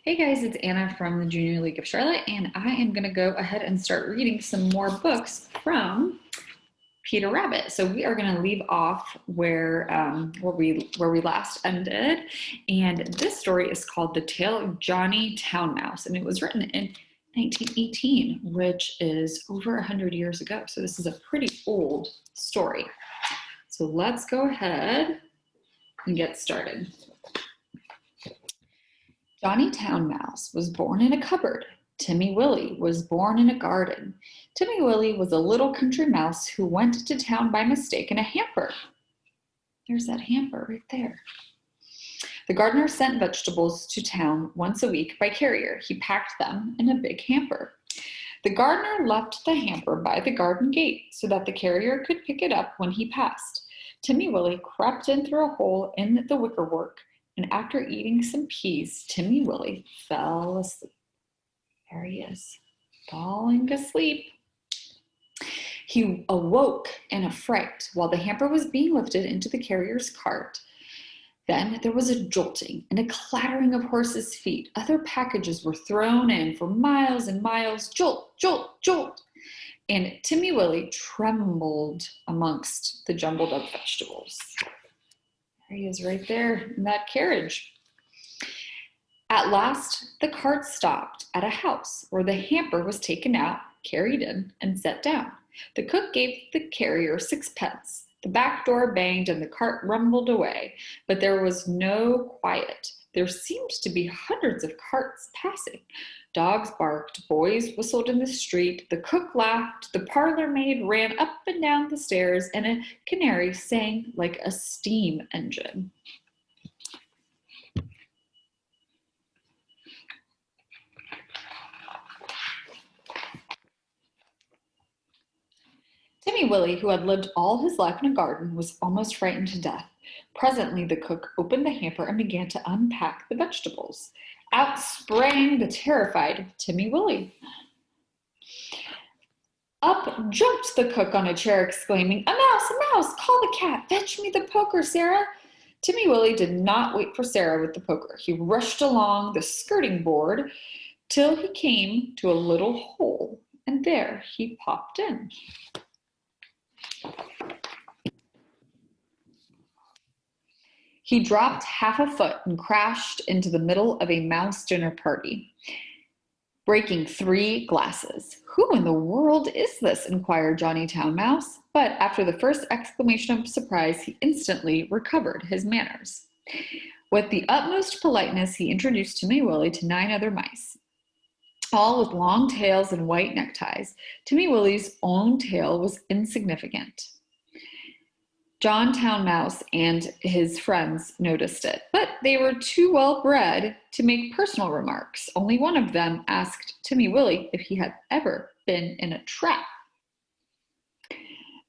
Hey guys, it's Anna from the Junior League of Charlotte, and I am going to go ahead and start reading some more books from Peter Rabbit. So we are going to leave off where we last ended, and this story is called The Tale of Johnny Town Mouse, and it was written in 1918, which is over 100 years ago. So this is a pretty old story. So let's go ahead and get started. Johnny Town Mouse was born in a cupboard. Timmy Willie was born in a garden. Timmy Willie was a little country mouse who went to town by mistake in a hamper. There's that hamper right there. The gardener sent vegetables to town once a week by carrier. He packed them in a big hamper. The gardener left the hamper by the garden gate so that the carrier could pick it up when he passed. Timmy Willie crept in through a hole in the wickerwork, and after eating some peas, Timmy Willie fell asleep. There he is, falling asleep. He awoke in a fright while the hamper was being lifted into the carrier's cart. Then there was a jolting and a clattering of horses' feet. Other packages were thrown in for miles and miles. Jolt, jolt, jolt. And Timmy Willie trembled amongst the jumbled up vegetables. There he is right there in that carriage. At last, the cart stopped at a house where the hamper was taken out, carried in, and set down. The cook gave the carrier 6 pence. The back door banged and the cart rumbled away, but there was no quiet. There seemed to be hundreds of carts passing. Dogs barked, boys whistled in the street, the cook laughed, the parlor maid ran up and down the stairs, and a canary sang like a steam engine. Timmy Willie, who had lived all his life in a garden, was almost frightened to death. Presently, the cook opened the hamper and began to unpack the vegetables. Out sprang the terrified Timmy Willie. Up jumped the cook on a chair, exclaiming, "A mouse, a mouse! Call the cat! Fetch me the poker, Sarah!" Timmy Willie did not wait for Sarah with the poker. He rushed along the skirting board till he came to a little hole, and there he popped in. He dropped half a foot and crashed into the middle of a mouse dinner party, breaking 3 glasses. "Who in the world is this?" inquired Johnny Town Mouse. But after the first exclamation of surprise, he instantly recovered his manners. With the utmost politeness, he introduced Timmy Willie to 9 other mice, all with long tails and white neckties. Timmy Willie's own tail was insignificant. John Town Mouse and his friends noticed it, but they were too well bred to make personal remarks. Only one of them asked Timmy Willie if he had ever been in a trap.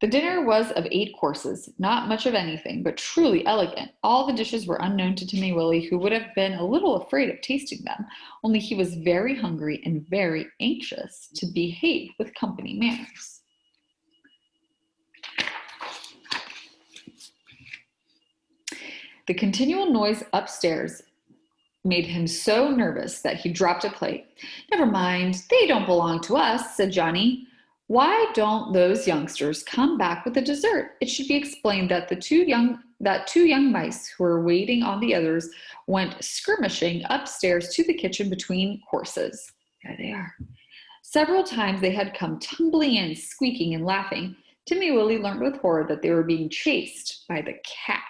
The dinner was of 8 courses, not much of anything, but truly elegant. All the dishes were unknown to Timmy Willie, who would have been a little afraid of tasting them, only he was very hungry and very anxious to behave with company manners. The continual noise upstairs made him so nervous that he dropped a plate. "Never mind, they don't belong to us," said Johnny. "Why don't those youngsters come back with the dessert?" It should be explained that two young mice who were waiting on the others went skirmishing upstairs to the kitchen between courses. There they are. Several times they had come tumbling in, squeaking and laughing. Timmy Willie learned with horror that they were being chased by the cat.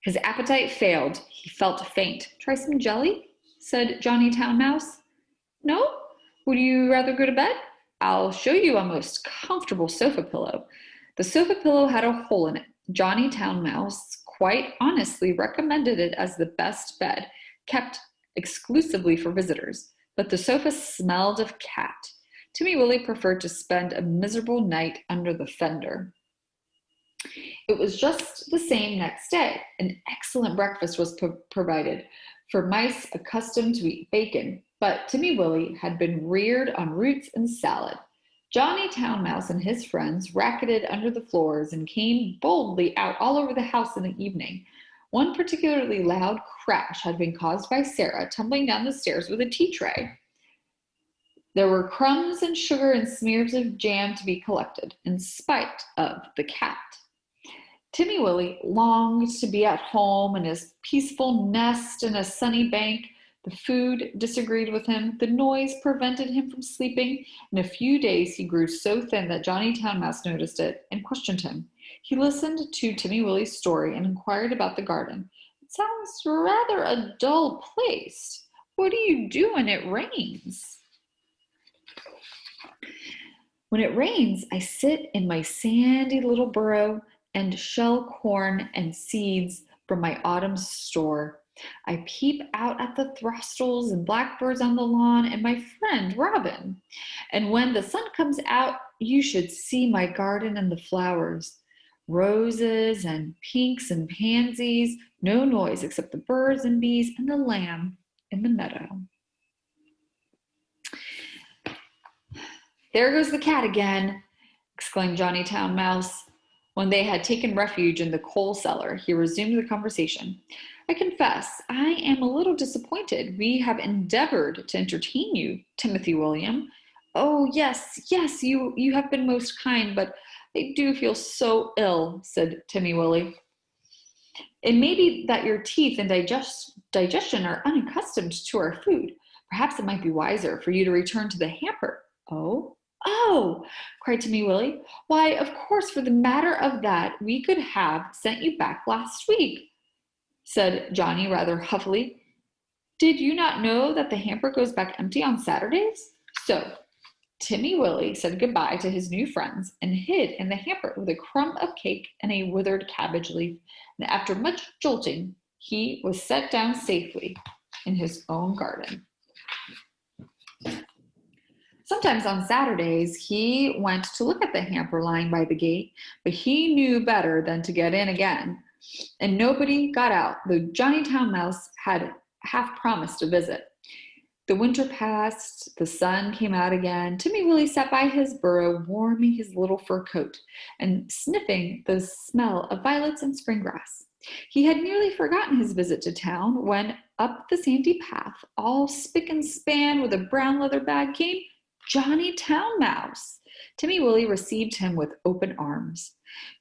His appetite failed. He felt faint. "Try some jelly?" said Johnny Town Mouse. "No? Would you rather go to bed? I'll show you a most comfortable sofa pillow." The sofa pillow had a hole in it. Johnny Town Mouse quite honestly recommended it as the best bed, kept exclusively for visitors, but the sofa smelled of cat. Timmy Willie preferred to spend a miserable night under the fender. It was just the same next day. An excellent breakfast was provided for mice accustomed to eat bacon, but Timmy Willie had been reared on roots and salad. Johnny Town Mouse and his friends racketed under the floors and came boldly out all over the house in the evening. One particularly loud crash had been caused by Sarah tumbling down the stairs with a tea tray. There were crumbs and sugar and smears of jam to be collected, in spite of the cat. Timmy Willie longed to be at home in his peaceful nest in a sunny bank. The food disagreed with him. The noise prevented him from sleeping. In a few days, he grew so thin that Johnny Town Mouse noticed it and questioned him. He listened to Timmy Willie's story and inquired about the garden. It sounds rather a dull place. What do you do when it rains? When it rains, I sit in my sandy little burrow and shell corn and seeds from my autumn store. I peep out at the throstles and blackbirds on the lawn and my friend Robin. And when the sun comes out, you should see my garden and the flowers. Roses and pinks and pansies, no noise except the birds and bees and the lamb in the meadow. There goes the cat again, exclaimed Johnny Town Mouse. When they had taken refuge in the coal cellar, he resumed the conversation. I confess, I am a little disappointed. We have endeavored to entertain you, Timothy William. Oh, yes, you have been most kind, but I do feel so ill, said Timmy Willie. It may be that your teeth and digestion are unaccustomed to our food. Perhaps it might be wiser for you to return to the hamper. Oh, cried Timmy Willie. Why, of course, for the matter of that, we could have sent you back last week, said Johnny rather huffily. Did you not know that the hamper goes back empty on Saturdays? So Timmy Willie said goodbye to his new friends and hid in the hamper with a crumb of cake and a withered cabbage leaf. And after much jolting, he was set down safely in his own garden. Sometimes on Saturdays, he went to look at the hamper lying by the gate, but he knew better than to get in again. And nobody got out, though Johnny Town Mouse had half promised a visit. The winter passed, the sun came out again. Timmy Willie sat by his burrow, warming his little fur coat and sniffing the smell of violets and spring grass. He had nearly forgotten his visit to town when up the sandy path, all spick and span with a brown leather bag, came Johnny Town Mouse. Timmy Willie received him with open arms.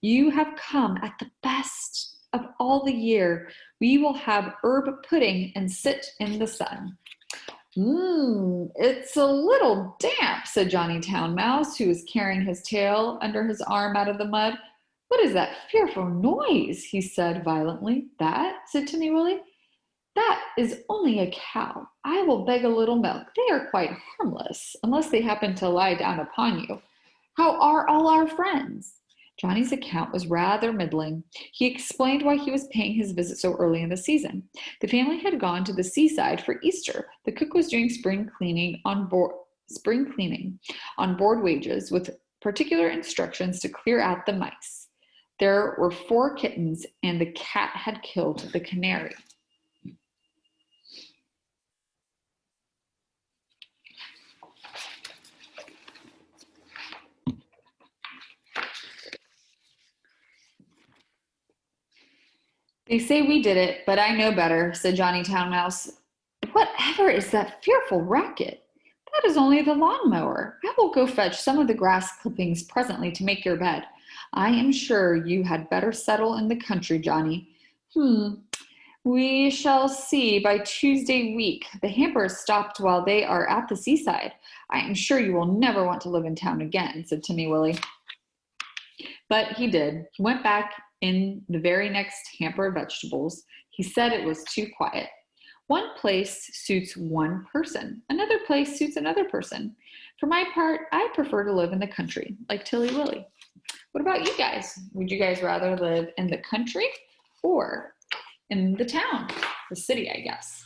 You have come at the best of all the year. We will have herb pudding and sit in the sun. It's a little damp, said Johnny Town Mouse, who was carrying his tail under his arm out of the mud. What is that fearful noise? He said violently. That, said Timmy Willie. That is only a cow. I will beg a little milk. They are quite harmless, unless they happen to lie down upon you. How are all our friends? Johnny's account was rather middling. He explained why he was paying his visit so early in the season. The family had gone to the seaside for Easter. The cook was doing spring cleaning on board wages, with particular instructions to clear out the mice. There were 4 kittens, and the cat had killed the canary. They say we did it, but I know better, said Johnny Town Mouse. Whatever is that fearful racket? That is only the lawnmower. I will go fetch some of the grass clippings presently to make your bed. I am sure you had better settle in the country, Johnny. We shall see by Tuesday week. The hamper is stopped while they are at the seaside. I am sure you will never want to live in town again, said Timmy Willie. But he did. He went back in the very next hamper of vegetables. He said it was too quiet. One place suits one person. Another place suits another person. For my part, I prefer to live in the country, like Tilly Willie. What about you guys? Would you guys rather live in the country or in the town? The city, I guess.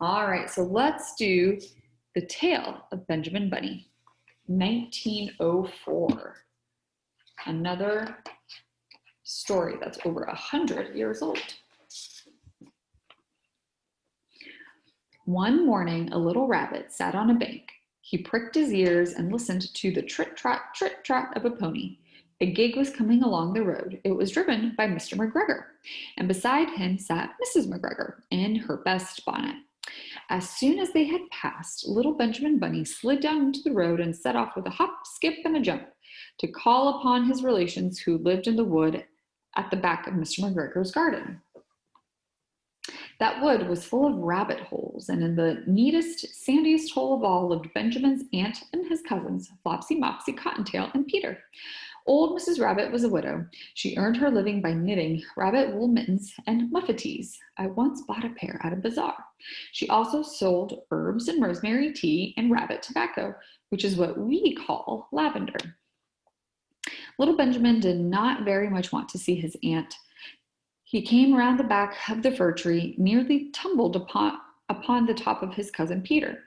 All right, so let's do The Tale of Benjamin Bunny, 1904. Another story that's over 100 years old. One morning, a little rabbit sat on a bank. He pricked his ears and listened to the trit-trot of a pony. A gig was coming along the road. It was driven by Mr. McGregor, and beside him sat Mrs. McGregor in her best bonnet. As soon as they had passed, little Benjamin Bunny slid down into the road and set off with a hop, skip, and a jump to call upon his relations who lived in the wood at the back of Mr. McGregor's garden. That wood was full of rabbit holes, and in the neatest, sandiest hole of all lived Benjamin's aunt and his cousins, Flopsy, Mopsy, Cottontail, and Peter. Old Mrs. Rabbit was a widow. She earned her living by knitting rabbit wool mittens and muffetees. I once bought a pair at a bazaar. She also sold herbs and rosemary tea and rabbit tobacco, which is what we call lavender. Little Benjamin did not very much want to see his aunt. He came round the back of the fir tree, nearly tumbled upon the top of his cousin Peter.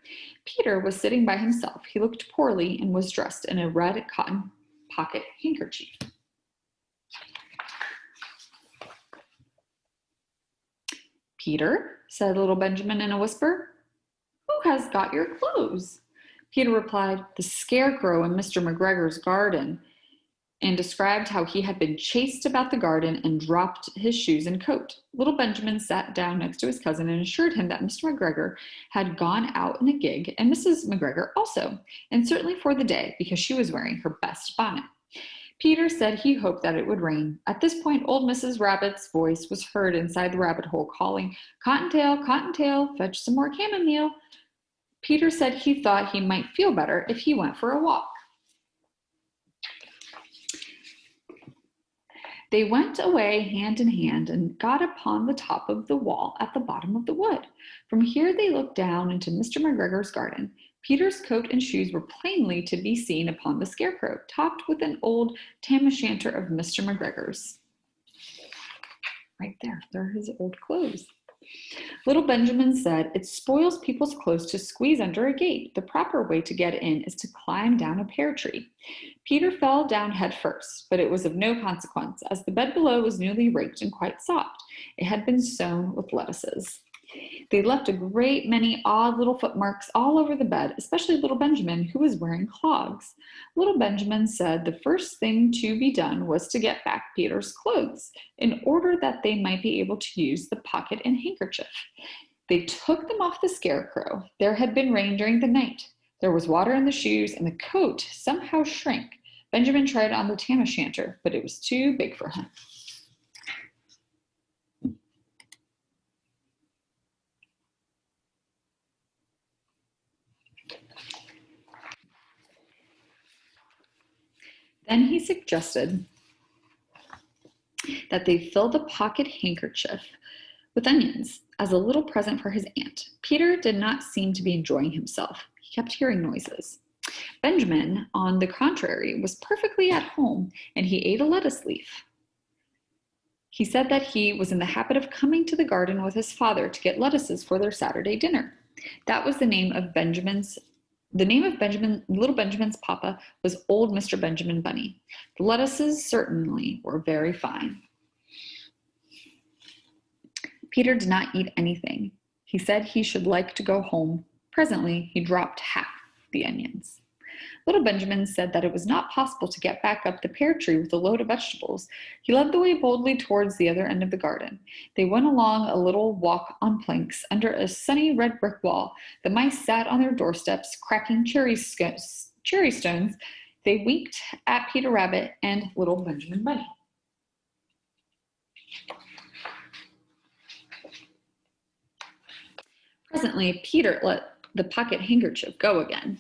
Peter was sitting by himself. He looked poorly and was dressed in a red cotton pocket handkerchief. Peter, said little Benjamin in a whisper, who has got your clothes? Peter replied, the scarecrow in Mr. McGregor's garden, and described how he had been chased about the garden and dropped his shoes and coat. Little Benjamin sat down next to his cousin and assured him that Mr. McGregor had gone out in a gig, and Mrs. McGregor also, and certainly for the day, because she was wearing her best bonnet. Peter said he hoped that it would rain. At this point, old Mrs. Rabbit's voice was heard inside the rabbit hole, calling, Cottontail, Cottontail, fetch some more chamomile. Peter said he thought he might feel better if he went for a walk. They went away hand in hand and got upon the top of the wall at the bottom of the wood. From here they looked down into Mr. McGregor's garden. Peter's coat and shoes were plainly to be seen upon the scarecrow, topped with an old tam-o'-shanter of Mr. McGregor's. Right there, they're his old clothes. Little Benjamin said, it spoils people's clothes to squeeze under a gate. The proper way to get in is to climb down a pear tree. Peter fell down head first, but it was of no consequence, as the bed below was newly raked and quite soft. It had been sown with lettuces. They left a great many odd little footmarks all over the bed, especially little Benjamin, who was wearing clogs. Little Benjamin said the first thing to be done was to get back Peter's clothes, in order that they might be able to use the pocket and handkerchief. They took them off the scarecrow. There had been rain during the night. There was water in the shoes, and the coat somehow shrank. Benjamin tried on the tam-o'-shanter, but it was too big for him. Then he suggested that they fill the pocket handkerchief with onions as a little present for his aunt. Peter did not seem to be enjoying himself. He kept hearing noises. Benjamin, on the contrary, was perfectly at home, and he ate a lettuce leaf. He said that he was in the habit of coming to the garden with his father to get lettuces for their Saturday dinner. That was the name of little Benjamin's papa was old Mr. Benjamin Bunny. The lettuces certainly were very fine. Peter did not eat anything. He said he should like to go home. Presently, he dropped half the onions. Little Benjamin said that it was not possible to get back up the pear tree with a load of vegetables. He led the way boldly towards the other end of the garden. They went along a little walk on planks under a sunny red brick wall. The mice sat on their doorsteps, cracking cherry stones. They winked at Peter Rabbit and little Benjamin Bunny. Presently, Peter let the pocket handkerchief go again.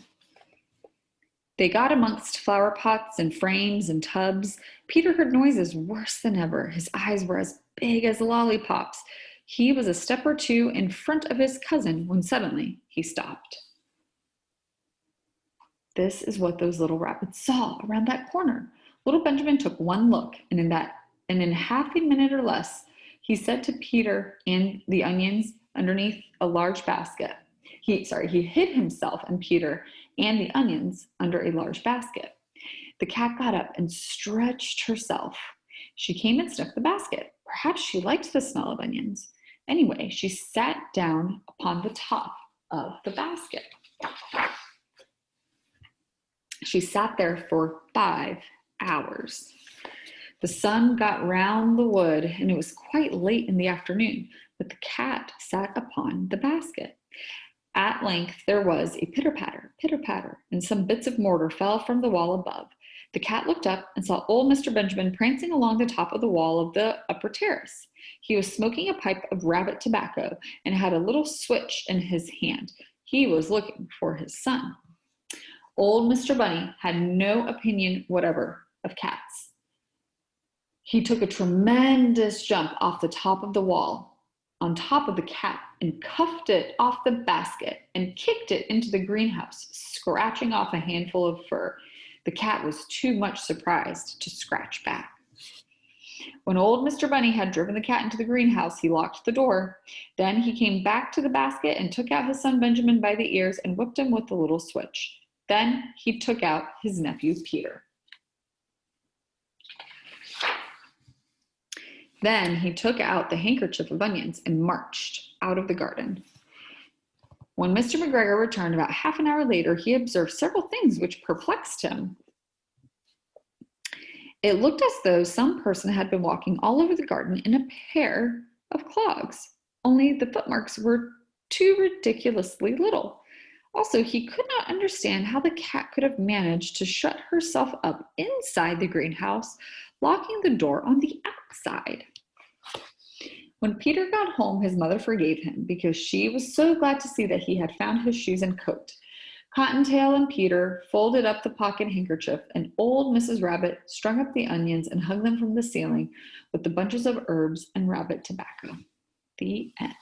They got amongst flower pots and frames and tubs. Peter heard noises worse than ever. His eyes were as big as lollipops. He was a step or two in front of his cousin when suddenly he stopped. This is what those little rabbits saw around that corner. Little Benjamin took one look, and in half a minute or less, he said to Peter and the onions underneath a large basket. He hid himself and Peter and the onions under a large basket. The cat got up and stretched herself. She came and sniffed the basket. Perhaps she liked the smell of onions. Anyway, she sat down upon the top of the basket. She sat there for 5 hours. The sun got round the wood, and it was quite late in the afternoon, but the cat sat upon the basket. At length there was a pitter-patter, and some bits of mortar fell from the wall above. The cat looked up and saw old Mr. Benjamin prancing along the top of the wall of the upper terrace. He was smoking a pipe of rabbit tobacco and had a little switch in his hand. He was looking for his son. Old Mr. Bunny had no opinion whatever of cats. He took a tremendous jump off the top of the wall, on top of the cat, and cuffed it off the basket and kicked it into the greenhouse, scratching off a handful of fur. The cat was too much surprised to scratch back. When old Mr. Bunny had driven the cat into the greenhouse, he locked the door. Then he came back to the basket and took out his son Benjamin by the ears and whipped him with the little switch. Then he took out his nephew Peter. Then he took out the handkerchief of onions and marched out of the garden. When Mr. McGregor returned about half an hour later, he observed several things which perplexed him. It looked as though some person had been walking all over the garden in a pair of clogs, only the footmarks were too ridiculously little. Also, he could not understand how the cat could have managed to shut herself up inside the greenhouse, locking the door on the outside. When Peter got home, his mother forgave him because she was so glad to see that he had found his shoes and coat. Cottontail and Peter folded up the pocket handkerchief, and old Mrs. Rabbit strung up the onions and hung them from the ceiling with the bunches of herbs and rabbit tobacco. The end.